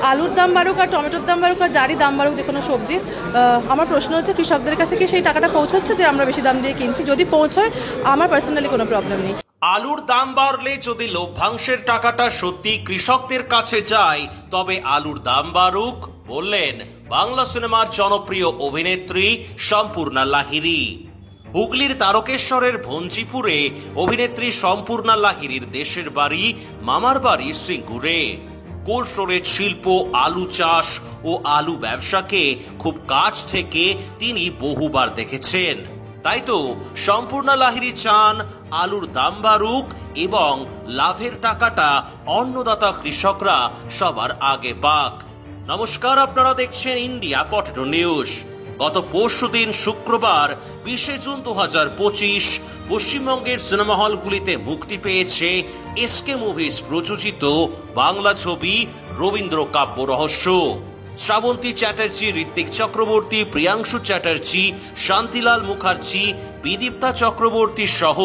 আলুর দাম বাড়ুক আর টমেটোর দাম বাড়ুক আর যারই দাম বাড়ুক যে কোনো সবজির, আমার প্রশ্ন হচ্ছে কৃষকদের কাছে কি সেই টাকাটা পৌঁছচ্ছে যে আমরা বেশি দাম দিয়ে কিনছি? যদি পৌঁছয় আমার পার্সোনালি কোনো প্রবলেম নেই। আলুর দাম বাড়লে যদি লভ্যাংশের টাকাটা সত্যি কৃষকদের কাছে যায় তবে আলুর দাম বাড়ুক, বললেন বাংলা সিনেমার জনপ্রিয় অভিনেত্রী সম্পূর্ণা লাহিড়ী। হুগলির তারকেশ্বরের ভঞ্জিপুরে অভিনেত্রী সম্পূর্ণা লাহিড়ীর দেশের বাড়ি, মামার বাড়ি সিঙ্গুরে। কোল্ড স্টোরেজ শিল্প, আলু চাষ ও আলু ব্যবসাকে খুব কাছ থেকে তিনি বহুবার দেখেছেন। তাই তো সম্পূর্ণা লাহিড়ী চান আলুর দাম বাড়ুক এবং লাভের টাকাটা অন্নদাতা কৃষকরা সবার আগে পাক। নমস্কার, আপনারা দেখছেন ইন্ডিয়া পটেটো নিউজ। গত পরশুদিন শুক্রবার 20 জুন 2025 পশ্চিমবঙ্গের সিনেমা হলগুলিতে মুক্তি পেয়েছে এসকে মুভিজ প্রযোজিত বাংলা ছবি রবীন্দ্র কাব্য রহস্য। শ্রাবন্তী চ্যাটার্জি, ঋত্বিক চক্রবর্তী, প্রিয়াংশু চ্যাটার্জি, শান্তিলাল মুখার্জি, বিদীপ্তা চক্রবর্তী সহ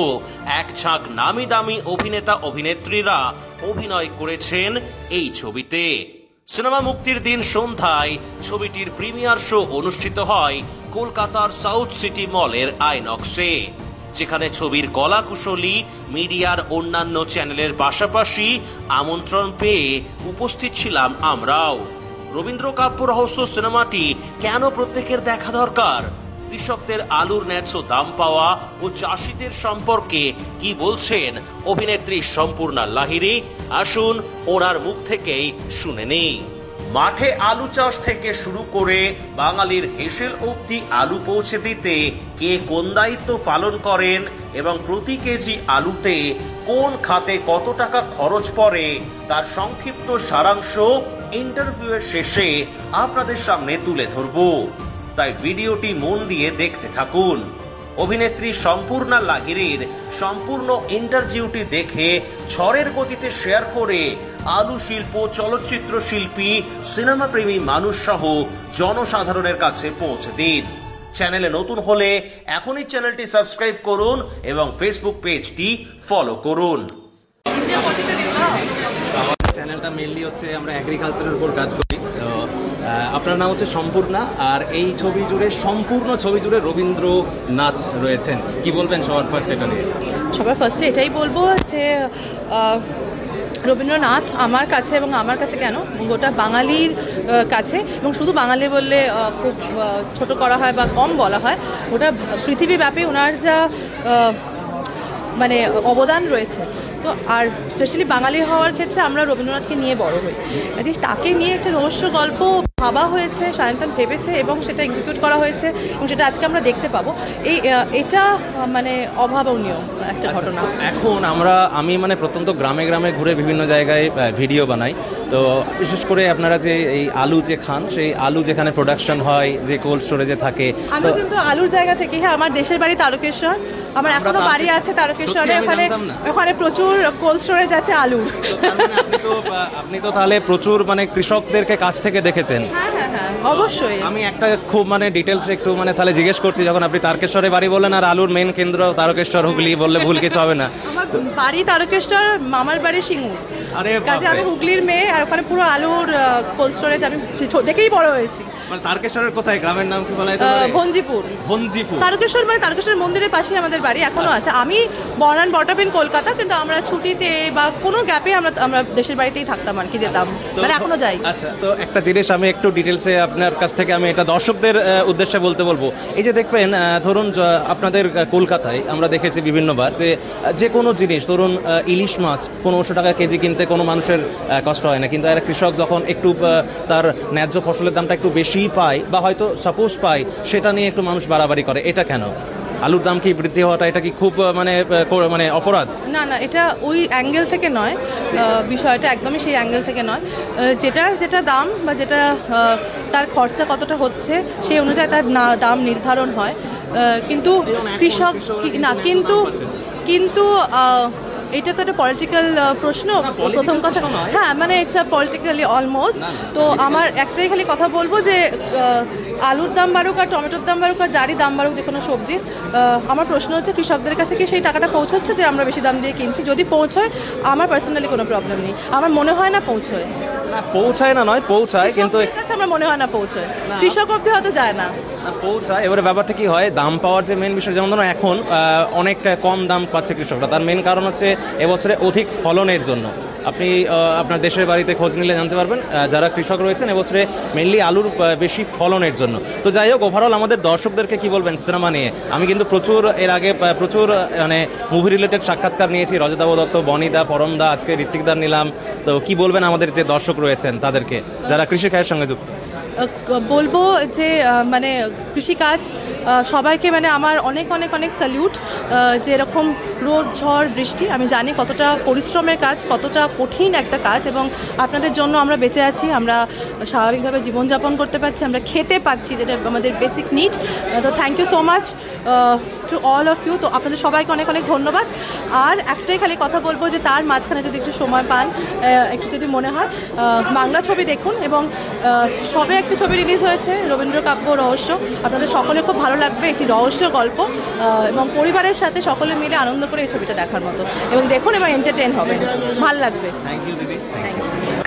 এক ঝাঁক নামি দামি অভিনেতা অভিনেত্রীরা অভিনয় করেছেন এই ছবিতে। সিনেমা মুক্তির দিন সন্ধ্যায় ছবিটির প্রিমিয়ার শো অনুষ্ঠিত হয় কলকাতার সাউথ সিটি মলের আইনক্সে, যেখানে ছবির কলাকুশলী, মিডিয়ার অন্যান্য চ্যানেলের পাশাপাশি আমন্ত্রণ পেয়ে উপস্থিত ছিলাম আমরাও। রবীন্দ্র কাব্য রহস্য সিনেমাটি কেন প্রত্যেকের দেখা দরকার? কৃষকদের আলুর ন্যায্য দাম পাওয়া ও চাষিদের সম্পর্কে কি বলছেন অভিনেত্রী সম্পূর্ণা লাহিড়ী? আসুন ওনার মুখ থেকেই শুনে নেই। মাঠে আলু চাষ থেকে শুরু করে বাঙালির হেসেল অবধি আলু পৌঁছে দিতে কে কোন দায়িত্ব পালন করেন এবং প্রতি কেজি আলুতে কোন খাতে কত টাকা খরচ পড়ে তার সংক্ষিপ্ত সারাংশ ইন্টারভিউয়ের শেষে আপনাদের সামনে তুলে ধরব। তাই ভিডিওটি মন দিয়ে দেখতে থাকুন। অভিনেত্রী সম্পূর্ণা লাহিড়ীর সম্পূর্ণ ইন্টারভিউটি দেখে ঝড়ের গতিতে শেয়ার করে আলু শিল্প, চলচ্চিত্র শিল্পী, সিনেমা প্রেমী মানুষ সহ জনসাধারণের কাছে পৌঁছে দিন। চ্যানেলে নতুন হলে এখনই চ্যানেলটি সাবস্ক্রাইব করুন এবং ফেসবুক পেজটি ফলো করুন। চ্যানেলটা মেইনলি হচ্ছে আমরা এগ্রিকালচারের উপর কাজ করি। তো আপনার নাম হচ্ছে সম্পূর্ণা, আর এই ছবি জুড়ে সম্পূর্ণ ছবি জুড়ে রবীন্দ্রনাথ রয়েছেন। কি বলবেন সবার ফার্স্ট এটা নিয়ে? সবার ফার্স্টে এটাই বলবো যে রবীন্দ্রনাথ আমার কাছে, এবং আমার কাছে কেন গোটা বাঙালির কাছে, এবং শুধু বাঙালি বললে খুব ছোট করা হয় বা কম বলা হয়, গোটা পৃথিবীব্যাপী ওনার যা মানে অবদান রয়েছে। তো আর স্পেশালি বাঙালি হওয়ার ক্ষেত্রে আমরা রবীন্দ্রনাথকে নিয়ে বড় হই, তাকে নিয়ে একটা রহস্য গল্প ভাবা হয়েছে, সায়ন্তন ভেবেছে এবং সেটা এক্সিকিউট করা হয়েছে এবং সেটা আজকে আমরা দেখতে পাবো। এটা মানে অভাবনীয় একটা ঘটনা। এখন আমি মানে প্রত্যন্ত গ্রামে গ্রামে ঘুরে বিভিন্ন জায়গায় ভিডিও বানাই। তো বিশেষ করে আপনারা যে এই আলু যে খান, সেই আলু যেখানে প্রোডাকশন হয়, যে কোল্ড স্টোরেজে থাকে, আমি কিন্তু আলুর জায়গা থেকে, হ্যাঁ আমার দেশের বাড়ি তারকেশ্বর, আমার এখনো বাড়ি আছে তারকেশ্বরে, ওখানে প্রচুর কোল্ড স্টোরেজ আছে আলুর। আপনি তো তাহলে প্রচুর মানে কৃষকদেরকে কাছ থেকে দেখেছেন। হ্যাঁ অবশ্যই। আমি একটা খুব মানে ডিটেলস একটু মানে তাহলে জিজ্ঞেস করছি, যখন আপনি তারকেশ্বরে বাড়ি বললেন আর আলুর মেইন কেন্দ্র তারকেশ্বর, হুগলি বললে ভুল কিছু হবে না? আমার বাড়ি তারকেশ্বর, মামার বাড়ি সিঙ্গুর। কাজে আমি হুগলির মেয়ে, আর ওখানে পুরো আলুর কোল্ড স্টোরেজ আমি দেখেই বড় হয়েছি। মানে তারকেশ্বরের কোথায়? গ্রামের নাম কি বলা হয়? ভঞ্জিপুর। তারকেশ্বর মানে তারকেশ্বর মন্দিরের পাশে আমাদের বাড়ি এখনো আছে। আমি born and brought up in Kolkata, কিন্তু আমরা ছুটিতে বা কোনো গ্যাপে আমরা দেশের বাড়িতেই থাকতাম আর কি, যেতাম, মানে এখনো যাই। আচ্ছা, তো একটা জিনিস আমি একটু ডিটেলসে আপনার কাছ থেকে আমি এটা দর্শকদের উদ্দেশ্যে বলতে বলবো। এই যে দেখবেন, ধরুন আপনাদের কলকাতায় আমরা দেখেছি বিভিন্নবার যে কোনো জিনিস, ধরুন ইলিশ মাছ 1500 টাকা কেজি কিনতে কোনো মানুষের কষ্ট হয় না, কিন্তু একটা কৃষক যখন একটু তার ন্যায্য ফসলের দামটা একটু বেশি পায় বা হয়তো সাপোজ পায়, সেটা নিয়ে একটু মানুষ বাড়াবাড়ি করে। এটা কেন? আলুর দাম কি বৃদ্ধি হওয়াটা এটা কি খুব মানে অপরাধ? না, এটা ওই অ্যাঙ্গেল থেকে নয়, বিষয়টা একদমই সেই অ্যাঙ্গেল থেকে নয়। যেটা দাম বা যেটা তার খরচা কতটা হচ্ছে সেই অনুযায়ী তার দাম নির্ধারণ হয়। কিন্তু কৃষক না, কিন্তু এটা তো একটা পলিটিক্যাল প্রশ্ন, প্রথম কথা। হ্যাঁ, মানে ইটস আ পলিটিক্যালি অলমোস্ট। তো আমার একটাই খালি কথা বলবো যে আলুর দাম বাড়ুক আর টমেটোর দাম বাড়ুক আর যারই দাম বাড়ুক যে কোনো সবজির, আমার প্রশ্ন হচ্ছে কৃষকদের কাছে কি সেই টাকাটা পৌঁছচ্ছে যে আমরা বেশি দাম দিয়ে কিনছি? যদি পৌঁছয় আমার পার্সোনালি কোনো প্রবলেম নেই, আমার মনে হয় না পৌঁছয়। না পৌঁছায় না নয়, পৌঁছায়, কিন্তু কৃষকদের কাছে আমার মনে হয় না পৌঁছায়, কৃষক অব্দি হয়তো যায় না। না, পৌঁছায়। এবারে ব্যাপারটা কি হয়, দাম পাওয়ার যে মেন বিষয়, যেমন ধরুন এখন অনেক কম দাম পাচ্ছে কৃষকরা, তার মেন কারণ হচ্ছে এবছরে অধিক ফলনের জন্য। আপনি আপনার দেশের বাড়িতে খোঁজ নিলে জানতে পারবেন যারা কৃষক রয়েছেন এবছরে মেনলি আলুর বেশি ফলনের জন্য। তো যাই হোক, ওভারঅল আমাদের দর্শকদেরকে কি বলবেন সিনেমা নিয়ে? আমি কিন্তু প্রচুর এর আগে প্রচুর মানে মুভি রিলেটেড সাক্ষাৎকার নিয়েছি, রজতাভ দত্ত, বনিদা, পরমদা, আজকে ঋত্বিকদার নিলাম। তো কি বলবেন আমাদের যে দর্শক রয়েছেন তাদেরকে, যারা কৃষিকাজের সঙ্গে যুক্ত? বলবো যে মানে কৃষিকাজ সবাইকে মানে আমার অনেক অনেক অনেক স্যালিউট। যে এরকম রোদ ঝড় বৃষ্টি, আমি জানি কতটা পরিশ্রমের কাজ, কতটা কঠিন একটা কাজ, এবং আপনাদের জন্য আমরা বেঁচে আছি, আমরা স্বাভাবিকভাবে জীবনযাপন করতে পারছি, আমরা খেতে পাচ্ছি, যেটা আমাদের বেসিক নিড। তো thank you so much to all of you. তো আপনাদের সবাইকে অনেক অনেক ধন্যবাদ। আর একটাই খালি কথা বলবো যে তার মাঝখানে যদি একটু সময় পান, একটু যদি মনে হয় বাংলা ছবি দেখুন, এবং সবে একটি ছবি রিলিজ হয়েছে রবীন্দ্র কাব্য রহস্য, আপনাদের সকলে খুব ভালো লাগবে, একটি রহস্য গল্প, এবং পরিবারের সাথে সকলে মিলে আনন্দ করে এই ছবিটা দেখার মতো, এবং দেখুন এবং এন্টারটেইন হবেন, ভালো লাগবে। থ্যাংক ইউ দিদি।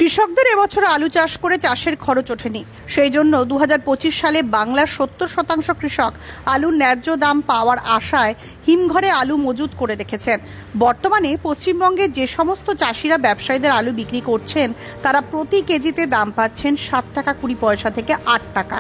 কৃষকদের এবছর আলু চাষ করে চাষের খরচ ওঠেনি, সেই জন্য 2025 সালে বাংলার 70% কৃষক আলুর ন্যায্য দাম পাওয়ার আশায় হিমঘরে আলু মজুত করে রেখেছেন। বর্তমানে পশ্চিমবঙ্গের যে সমস্ত চাষিরা ব্যবসায়ীদের আলু বিক্রি করছেন তারা প্রতি কেজিতে দাম পাচ্ছেন 7 টাকা 20 পয়সা থেকে 8 টাকা।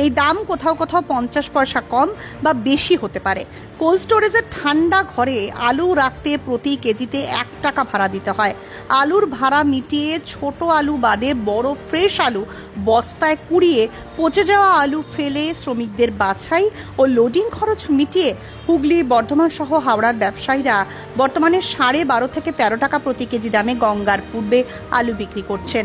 এই দাম কোথাও কোথাও 50 পয়সা কম বা বেশি হতে পারে। কোল্ড স্টোরেজের ঠান্ডা ঘরে আলু রাখতে প্রতি কেজিতে 1 টাকা ভাড়া দিতে হয়। আলুর ভাড়া মিটিয়ে ছোট আলু বাদে বড় ফ্রেশ আলু বস্তায় কুড়িয়ে পচে যাওয়া আলু ফেলে শ্রমিকদের বাছাই ও লোডিং খরচ মিটিয়ে হুগলি, বর্ধমান সহ হাওড়ার ব্যবসায়ীরা বর্তমানে 12.5 থেকে 13 টাকা প্রতি কেজি দামে গঙ্গার পূর্বে আলু বিক্রি করছেন।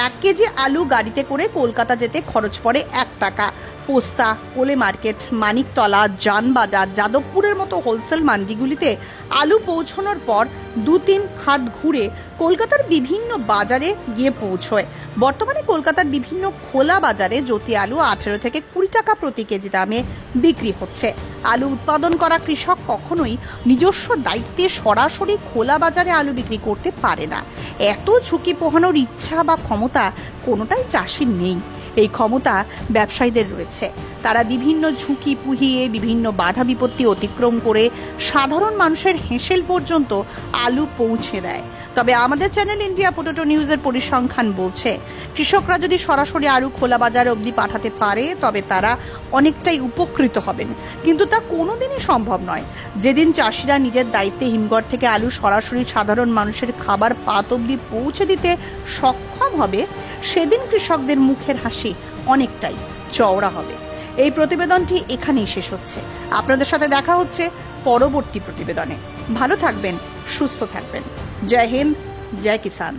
1 কেজি আলু গাড়িতে করে কলকাতা যেতে খরচ পড়ে 1 টাকা। পোস্তা, কোলে মার্কেট, মানিকতলা, জানবাজার, যাদবপুরের মতো হোলসেল মান্ডিগুলিতে আলু পৌঁছানোর পর 2-3 হাত ঘুরে কলকাতার বিভিন্ন বাজারে গিয়ে পৌঁছয়। বর্তমানে কলকাতার বিভিন্ন খোলা বাজারে জ্যোতি আলু 18 থেকে 20 টাকা প্রতি কেজি দামে বিক্রি হচ্ছে। আলু উৎপাদন করা কৃষক কখনোই নিজস্ব দায়িত্বে সরাসরি খোলা বাজারে আলু বিক্রি করতে পারে না। এত ঝুঁকি পোহানোর ইচ্ছা বা ক্ষমতা কোনোটাই চাষির নেই। এই ক্ষমতা ব্যবসায়ীদের রয়েছে। তারা বিভিন্ন ঝুঁকি পুহিয়ে বিভিন্ন বাধা বিপত্তি অতিক্রম করে সাধারণ মানুষের হেঁসেল পর্যন্ত আলু পৌঁছে দেয়। তবে আমাদের চ্যানেল ইন্ডিয়া পোটেটো নিউজের পরিসংখ্যান বলছে কৃষকরা যদি সরাসরি আলু খোলা বাজারে অবধি পাঠাতে পারে তবে তারা অনেকটাই উপকৃত হবেন, কিন্তু তা কোনোদিনই সম্ভব নয়। যেদিন চাষিরা নিজের দায়িত্বে হিমঘর থেকে আলু সরাসরি সাধারণ মানুষের খাবার পাত অবধি পৌঁছে দিতে সক্ষম হবে সেদিন কৃষকদের মুখের হাসি অনেকটাই চওড়া হবে। এই প্রতিবেদনটি এখানেই শেষ হচ্ছে। আপনাদের সাথে দেখা হচ্ছে পরবর্তী প্রতিবেদনে। ভালো থাকবেন, সুস্থ থাকবেন। জয় হিন্দ, জয় কিষান।